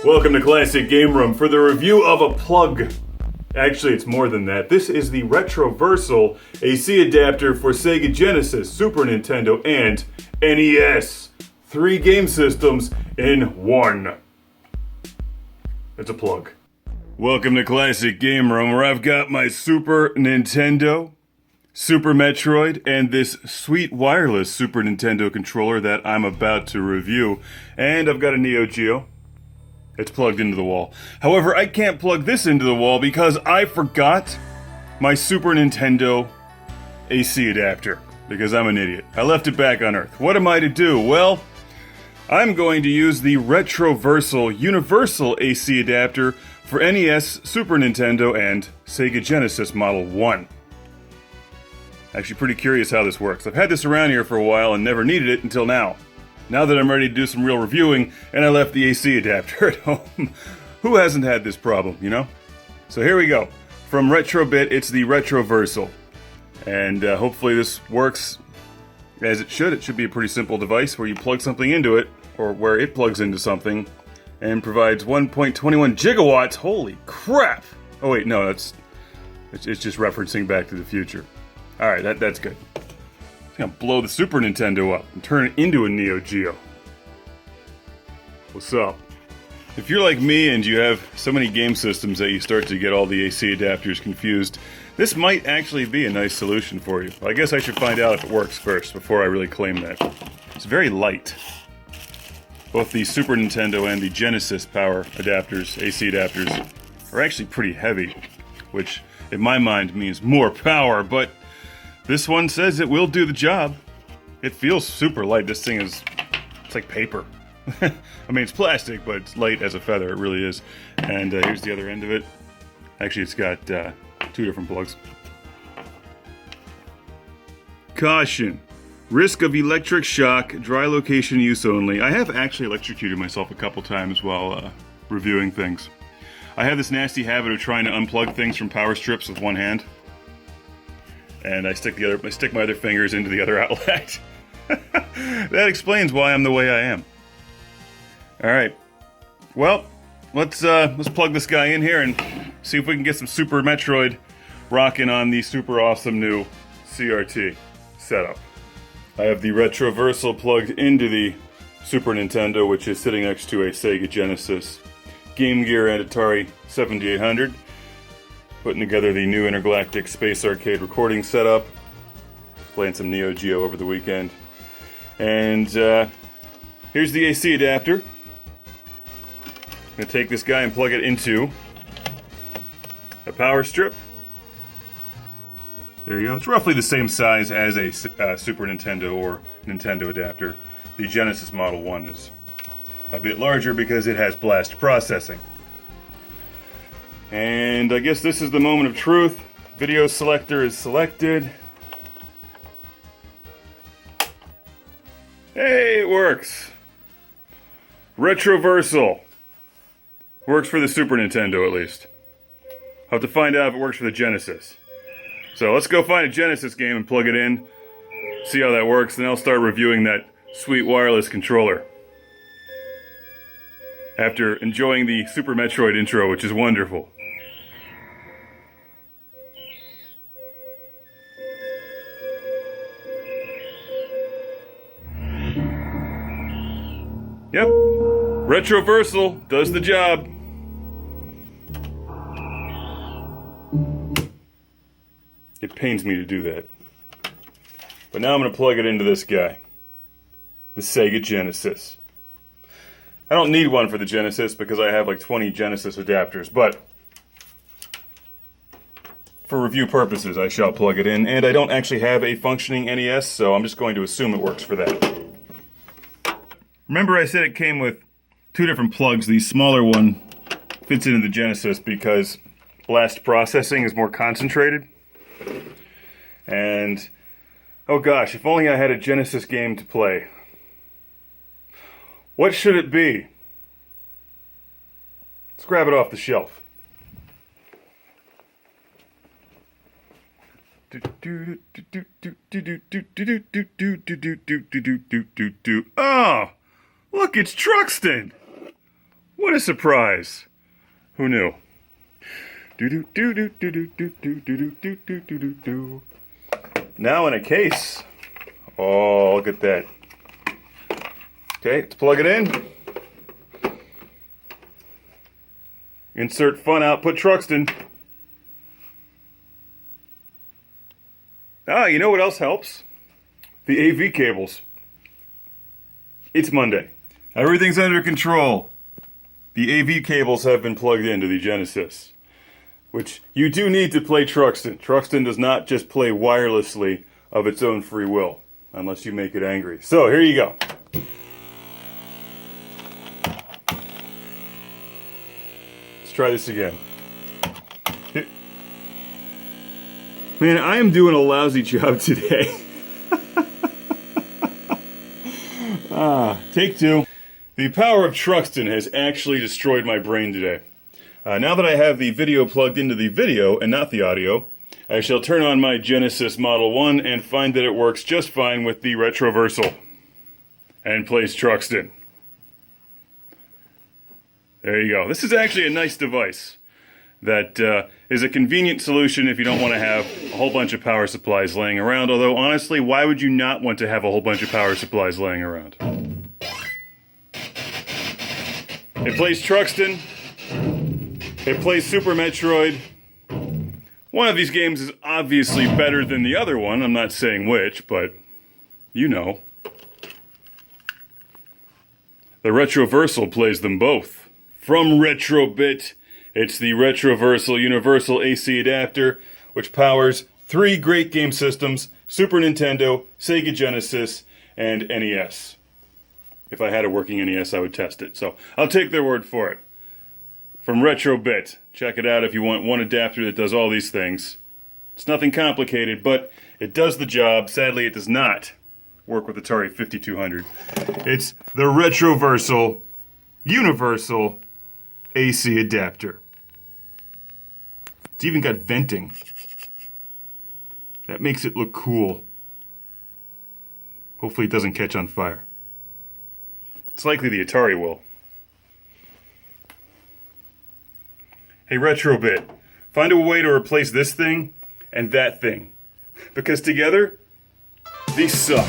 Welcome to Classic Game Room for the review of a plug. Actually, it's more than that. This is the Retro Versal AC adapter for Sega Genesis, Super Nintendo, and NES. 3 game systems in one. It's a plug. Welcome to Classic Game Room, where I've got my Super Nintendo, Super Metroid, and this sweet wireless Super Nintendo controller that I'm about to review. And I've got a Neo Geo. It's plugged into the wall. However, I can't plug this into the wall because I forgot my Super Nintendo AC adapter. Because I'm an idiot. I left it back on Earth. What am I to do? Well, I'm going to use the Retro Versal Universal AC adapter for NES, Super Nintendo, and Sega Genesis Model 1. Actually pretty curious how this works. I've had this around here for a while and never needed it until now. Now that I'm ready to do some real reviewing, and I left the AC adapter at home. Who hasn't had this problem, you know? So here we go. From RetroBit, it's the Retro Versal. And hopefully this works as it should. It should be a pretty simple device where you plug something into it, or where it plugs into something, and provides 1.21 gigawatts. Holy crap! Oh wait, no, it's just referencing Back to the Future. Alright, that's good. I'm gonna blow the Super Nintendo up and turn it into a Neo Geo. What's up? If you're like me and you have so many game systems that you start to get all the AC adapters confused, this might actually be a nice solution for you. I guess I should find out if it works first before I really claim that. It's very light. Both the Super Nintendo and the Genesis power adapters, AC adapters, are actually pretty heavy, which in my mind means more power, but this one says it will do the job. It feels super light. This thing it's like paper. I mean, it's plastic, but it's light as a feather. It really is. And here's the other end of it. Actually, it's got 2 different plugs. Caution. Risk of electric shock, dry location use only. I have actually electrocuted myself a couple times while reviewing things. I have this nasty habit of trying to unplug things from power strips with one hand. And I stick my other fingers into the other outlet. That explains why I'm the way I am. Alright. Well, let's plug this guy in here and see if we can get some Super Metroid rocking on the super awesome new CRT setup. I have the Retro Versal plugged into the Super Nintendo, which is sitting next to a Sega Genesis, Game Gear, and Atari 7800. Putting together the new Intergalactic Space Arcade recording setup. Playing some Neo Geo over the weekend. And here's the AC adapter. I'm going to take this guy and plug it into a power strip. There you go. It's roughly the same size as a Super Nintendo or Nintendo adapter. The Genesis Model 1 is a bit larger because it has blast processing. And I guess this is the moment of truth. Video selector is selected. Hey, it works. Retro Versal. Works for the Super Nintendo, at least. I'll have to find out if it works for the Genesis. So let's go find a Genesis game and plug it in. See how that works, and I'll start reviewing that sweet wireless controller. After enjoying the Super Metroid intro, which is wonderful. Yep, Retro Versal does the job. It pains me to do that. But now I'm going to plug it into this guy. The Sega Genesis. I don't need one for the Genesis because I have like 20 Genesis adapters, but for review purposes I shall plug it in, and I don't actually have a functioning NES, so I'm just going to assume it works for that. Remember I said it came with 2 different plugs. The smaller one fits into the Genesis because blast processing is more concentrated. And, oh gosh, if only I had a Genesis game to play. What should it be? Let's grab it off the shelf. Oh! Look, it's Truxton! What a surprise! Who knew? Now in a case. Oh, look at that. Okay, let's plug it in. Insert fun output Truxton. Ah, you know what else helps? The AV cables. It's Monday. Everything's under control. The AV cables have been plugged into the Genesis, which you do need to play Truxton. Truxton does not just play wirelessly of its own free will, unless you make it angry. So, here you go. Let's try this again. Man, I am doing a lousy job today. Take two. The power of Truxton has actually destroyed my brain today. Now that I have the video plugged into the video and not the audio, I shall turn on my Genesis Model 1 and find that it works just fine with the Retroversal and plays Truxton. There you go. This is actually a nice device that is a convenient solution if you don't want to have a whole bunch of power supplies laying around. Although, honestly, why would you not want to have a whole bunch of power supplies laying around? It plays Truxton. It plays Super Metroid. One of these games is obviously better than the other one. I'm not saying which, but you know. The Retroversal plays them both. From RetroBit, it's the Retroversal Universal AC adapter, which powers 3 great game systems: Super Nintendo, Sega Genesis, and NES. If I had a working NES, I would test it. So I'll take their word for it. From RetroBit. Check it out if you want one adapter that does all these things. It's nothing complicated, but it does the job. Sadly, it does not work with Atari 5200. It's the Retroversal Universal AC adapter. It's even got venting. That makes it look cool. Hopefully it doesn't catch on fire. It's likely the Atari will. Hey, RetroBit, find a way to replace this thing and that thing. Because together, these suck.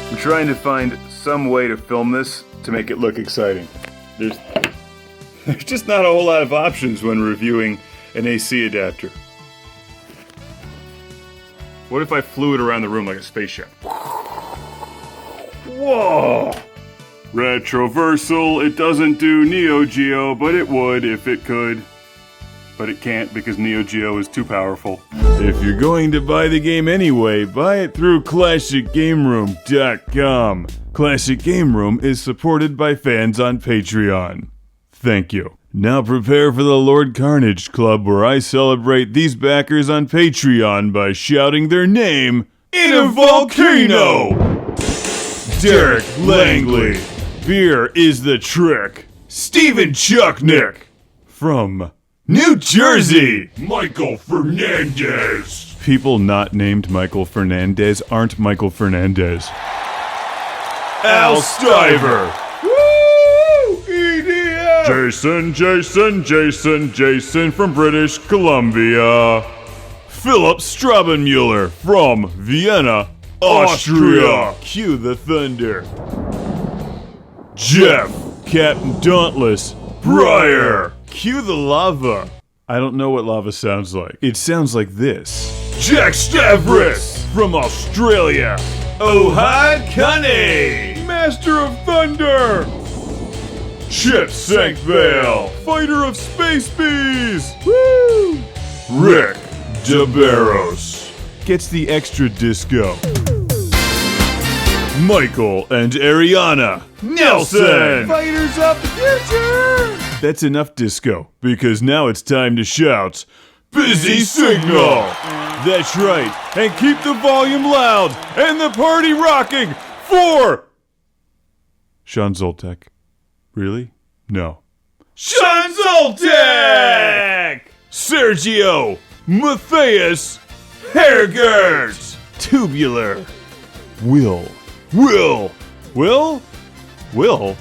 I'm trying to find some way to film this to make it look exciting. There's just not a whole lot of options when reviewing an AC adapter. What if I flew it around the room like a spaceship? Whoa! Retroversal, it doesn't do Neo Geo, but it would if it could. But it can't because Neo Geo is too powerful. If you're going to buy the game anyway, buy it through ClassicGameRoom.com. Classic Game Room is supported by fans on Patreon. Thank you. Now prepare for the Lord Carnage Club, where I celebrate these backers on Patreon by shouting their name in a volcano! Derek Langley. Beer is the trick. Stephen Chucknick. From New Jersey. Michael Fernandez. People not named Michael Fernandez aren't Michael Fernandez. Al Stiver. Woo! EDM. Jason from British Columbia. Philip Strabenmuller from Vienna, Austria. Cue the thunder. Jeff, Captain Dauntless, Briar. Cue the lava. I don't know what lava sounds like. It sounds like this. Jack Stavris from Australia. Ohad Kane, Master of Thunder. Chip Sankvale, Fighter of Space Bees. Woo! Rick DeBarros gets the extra disco. Michael and Ariana Nelson, Fighters of the Future. That's enough disco, because now it's time to shout, Busy Signal! That's right, and keep the volume loud and the party rocking for Sean Zoltek. Really? No. Sean Zoltek! Sergio Matthias Hergert. Tubular. Will Will?